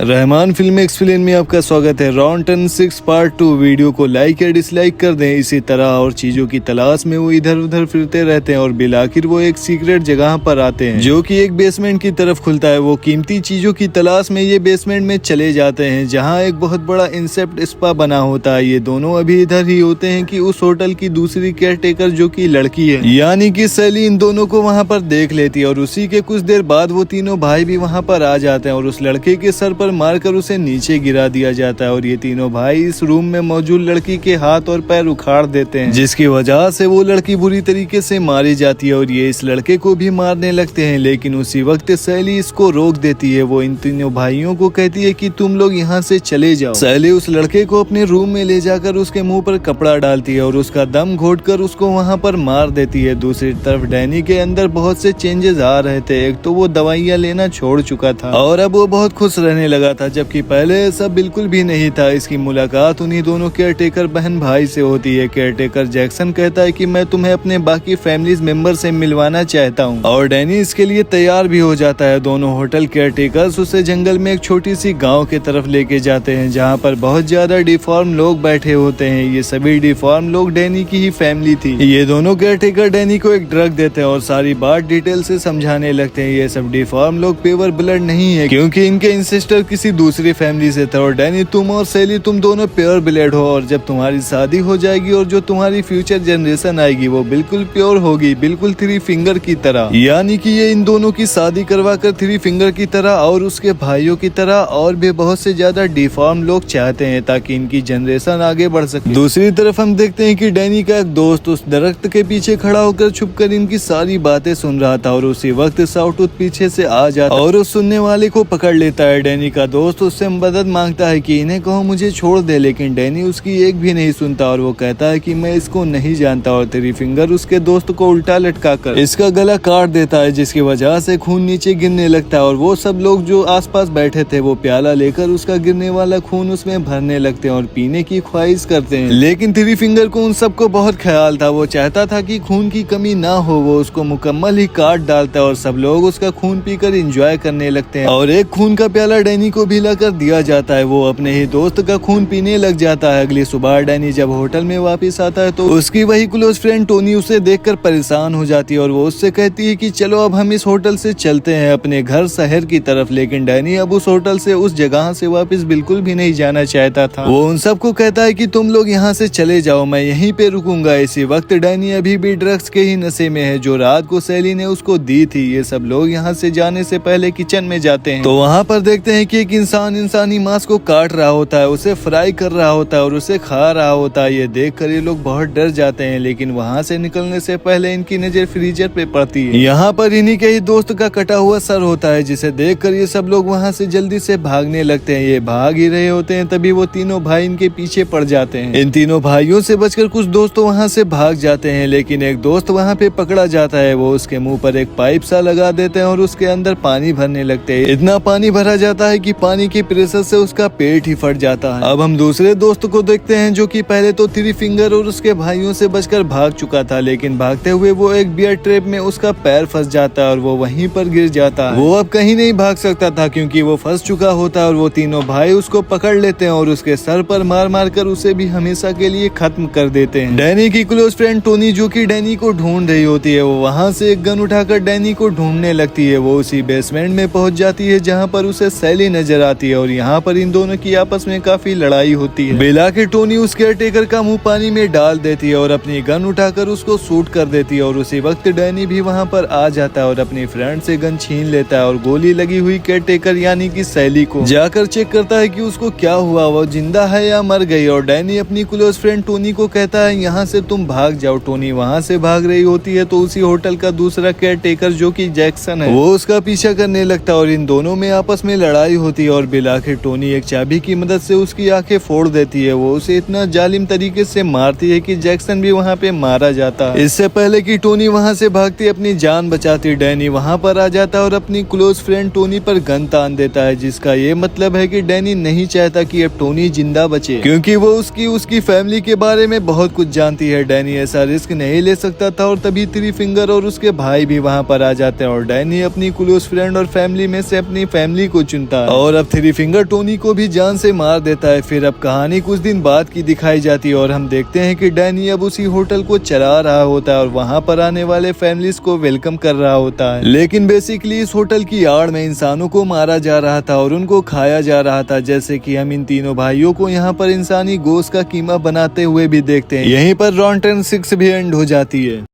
Rahman film explain में आपका स्वागत है। रॉन टर्न 6 पार्ट 2 वीडियो को लाइक या डिसलाइक कर दें। इसी तरह और चीजों की तलाश में वो इधर उधर फिरते रहते हैं और बिलाखिर वो एक सीक्रेट जगह पर आते हैं जो कि एक बेसमेंट की तरफ खुलता है। वो कीमती चीजों की तलाश में ये बेसमेंट में चले जाते हैं जहाँ एक बहुत बड़ा इंसेप्ट स्पा बना होता है। ये दोनों अभी इधर ही होते हैं कि उस होटल की दूसरी केयरटेकर जो कि लड़की है यानी कि सैली इन दोनों को वहाँ पर देख लेती है और उसी के कुछ देर बाद वो तीनों भाई भी वहाँ पर आ जाते हैं और उस लड़के के सर पर मारकर उसे नीचे गिरा दिया जाता है और ये तीनों भाई इस रूम में मौजूद लड़की के हाथ और पैर उखाड़ देते हैं जिसकी वजह से वो लड़की बुरी तरीके से मारी जाती है और ये इस लड़के को भी मारने लगते हैं। लेकिन उसी वक्त सैली इसको रोक देती है। वो इन तीनों भाइयों को कहती है कि तुम लोग यहाँ से चले जाओ। सैली उस लड़के को अपने रूम में ले जाकर उसके मुंह पर कपड़ा डालती है और उसका दम घोटकर उसको वहाँ पर मार देती है। दूसरी तरफ डैनी के अंदर बहुत से चेंजेस आ रहे थे। एक तो वो दवाइयाँ लेना छोड़ चुका था और अब वो बहुत खुश रहने लगा था, जबकि पहले ऐसा बिल्कुल भी नहीं था। इसकी मुलाकात उन्हीं दोनों केयरटेकर बहन भाई से होती है। केयरटेकर जैक्सन कहता है कि मैं तुम्हें अपने बाकी फैमिलीज मेंबर से मिलवाना चाहता हूँ और डैनी इसके लिए तैयार भी हो जाता है। दोनों होटल केयरटेकर्स उसे जंगल में एक छोटी सी गाँव की तरफ लेके जाते हैं जहाँ पर बहुत ज्यादा डिफॉर्म लोग बैठे होते हैं। ये सभी डिफॉर्म लोग डैनी की ही फैमिली थी। ये दोनों केयरटेकर डैनी को एक ड्रग देते हैं और सारी बात डिटेल से समझाने लगते हैं। ये सब डिफॉर्म लोग प्योर ब्लड नहीं है क्योंकि इनके इंसिस्टर किसी दूसरी फैमिली से थे और डैनी तुम और सैली तुम दोनों प्योर ब्लड हो और जब तुम्हारी शादी हो जाएगी और जो तुम्हारी फ्यूचर जनरेशन आएगी वो बिल्कुल प्योर होगी, बिल्कुल थ्री फिंगर की तरह। यानी कि ये इन दोनों की शादी करवा कर थ्री फिंगर की तरह और उसके भाइयों की तरह और भी बहुत से ज्यादा डिफॉर्म लोग चाहते हैं ताकि इनकी जनरेशन आगे बढ़ सके। दूसरी तरफ हम देखते हैं कि डैनी का एक दोस्त उस दरख्त के पीछे खड़ा होकर छुपकर इनकी सारी बातें सुन रहा था और उसी वक्त साउटूथ पीछे से आ जाता और उस सुनने वाले को पकड़ लेता है। डैनी का दोस्त उससे मदद मांगता है कि इन्हें कहो मुझे छोड़ दे, लेकिन डैनी उसकी एक भी नहीं सुनता और वो कहता है कि मैं इसको नहीं जानता और थ्री फिंगर उसके दोस्त को उल्टा लटकाकर इसका गला काट देता है जिसकी वजह से खून नीचे गिरने लगता है और वो सब लोग जो आसपास बैठे थे वो प्याला लेकर उसका गिरने वाला खून उसमें भरने लगते हैं और पीने की ख्वाहिश करते हैं। लेकिन थ्री फिंगर को उन सबको बहुत ख्याल था। वो चाहता था कि खून की कमी ना हो, वो उसको मुकम्मल ही काट डालता है और सब लोग उसका खून पीकर एंजॉय करने लगते हैं और एक खून का प्याला डैनी को भी लाकर दिया जाता है। वो अपने ही दोस्त का खून पीने लग जाता है। अगली सुबह डैनी जब होटल में वापस आता है तो उसकी वही क्लोज फ्रेंड टोनी उसे देखकर परेशान हो जाती है और वो उससे कहती है कि चलो अब हम इस होटल से चलते हैं अपने घर शहर की तरफ। लेकिन डैनी अब उस होटल से उस जगह से वापस बिल्कुल भी नहीं जाना चाहता था। वो उन सबको कहता है कि तुम लोग यहाँ से चले जाओ, मैं यहीं पे रुकूंगा। इसी वक्त डैनी अभी भी ड्रग्स के ही नशे में है जो रात को सैली ने उसको दी थी। ये सब लोग यहाँ से जाने से पहले किचन में जाते हैं तो वहाँ पर देखते हैं कि एक इंसान इंसानी मांस को काट रहा होता है, उसे फ्राई कर रहा होता है और उसे खा रहा होता है। ये देखकर ये लोग बहुत डर जाते हैं, लेकिन वहाँ से निकलने से पहले इनकी नजर फ्रीजर पे पड़ती है। यहाँ पर इन्हीं के ही दोस्त का कटा हुआ सर होता है जिसे देखकर ये सब लोग वहाँ से जल्दी से भागने लगते हैं। ये भाग ही रहे होते हैं तभी वो तीनों भाई इनके पीछे पड़ जाते हैं। इन तीनों भाइयों से बचकर कुछ दोस्त वहाँ से भाग जाते हैं, लेकिन एक दोस्त वहाँ पे पकड़ा जाता है। वो उसके मुंह पर एक पाइप सा लगा देते हैं और उसके अंदर पानी भरने लगते हैं। इतना पानी भरा जाता है कि पानी के प्रेशर से उसका पेट ही फट जाता है। अब हम दूसरे दोस्त को देखते हैं जो कि पहले तो थ्री फिंगर और उसके भाइयों से बचकर भाग चुका था, लेकिन भागते हुए वो एक बियर ट्रैप में उसका पैर फंस जाता है और वो वहीं पर गिर जाता है। वो अब कहीं नहीं भाग सकता था क्योंकि वो फंस चुका होता है और वो तीनों भाई उसको पकड़ लेते हैं और उसके सर पर मार मार कर उसे भी हमेशा के लिए खत्म कर देते हैं। डैनी की क्लोज फ्रेंड टोनी जो कि डैनी को ढूंढ रही होती है वो वहाँ से एक गन उठाकर डैनी को ढूंढने लगती है। वो उसी बेसमेंट में पहुंच जाती है जहाँ पर उसे सैली नजर आती है और यहाँ पर इन दोनों की आपस में काफी लड़ाई होती है। बेला के टोनी उस केयरटेकर का मुंह पानी में डाल देती है और अपनी गन उठाकर उसको शूट कर देती है और उसी वक्त डैनी भी वहाँ पर आ जाता है और अपनी फ्रेंड से गन छीन लेता है और गोली लगी हुई केयरटेकर यानी कि सैली को जाकर चेक करता है कि उसको क्या हुआ, वो जिंदा है या मर गई। और डैनी अपनी क्लोज फ्रेंड टोनी को कहता है यहाँ से तुम भाग जाओ। टोनी वहाँ से भाग रही होती है तो उसी होटल का दूसरा केयरटेकर जो कि जैक्सन है वो उसका पीछा करने लगता है और इन दोनों में आपस में लड़ाई होती है और बिलाखिर टोनी एक चाबी की मदद से उसकी आंखें फोड़ देती है। वो उसे इतना जालिम तरीके से मारती है कि जैक्सन भी वहाँ पे मारा जाता है। इससे पहले कि टोनी वहाँ से भागती अपनी जान बचाती डैनी वहाँ पर आ जाता है और अपनी क्लोज फ्रेंड टोनी पर गन तान देता है, जिसका ये मतलब है कि डैनी नहीं चाहता कि अब टोनी जिंदा बचे क्योंकि वो उसकी फैमिली के बारे में बहुत कुछ जानती है। डैनी ऐसा रिस्क नहीं ले सकता था और तभी थ्री फिंगर और उसके भाई भी वहाँ पर आ जाते हैं और डैनी अपनी क्लोज फ्रेंड और फैमिली में से अपनी फैमिली को चुनता है और अब थ्री फिंगर टोनी को भी जान से मार देता है। फिर अब कहानी कुछ दिन बाद की दिखाई जाती है और हम देखते हैं कि डैनी अब उसी होटल को चला रहा होता है और वहाँ पर आने वाले फैमिलीज को वेलकम कर रहा होता है। लेकिन बेसिकली इस होटल की आड़ में इंसानों को मारा जा रहा था और उनको खाया जा रहा था, जैसे कि हम इन तीनों भाइयों को यहाँ पर इंसानी गोश्त का कीमा बनाते हुए भी देखते हैं। यहीं पर रॉन्टन 6 भी एंड हो जाती है।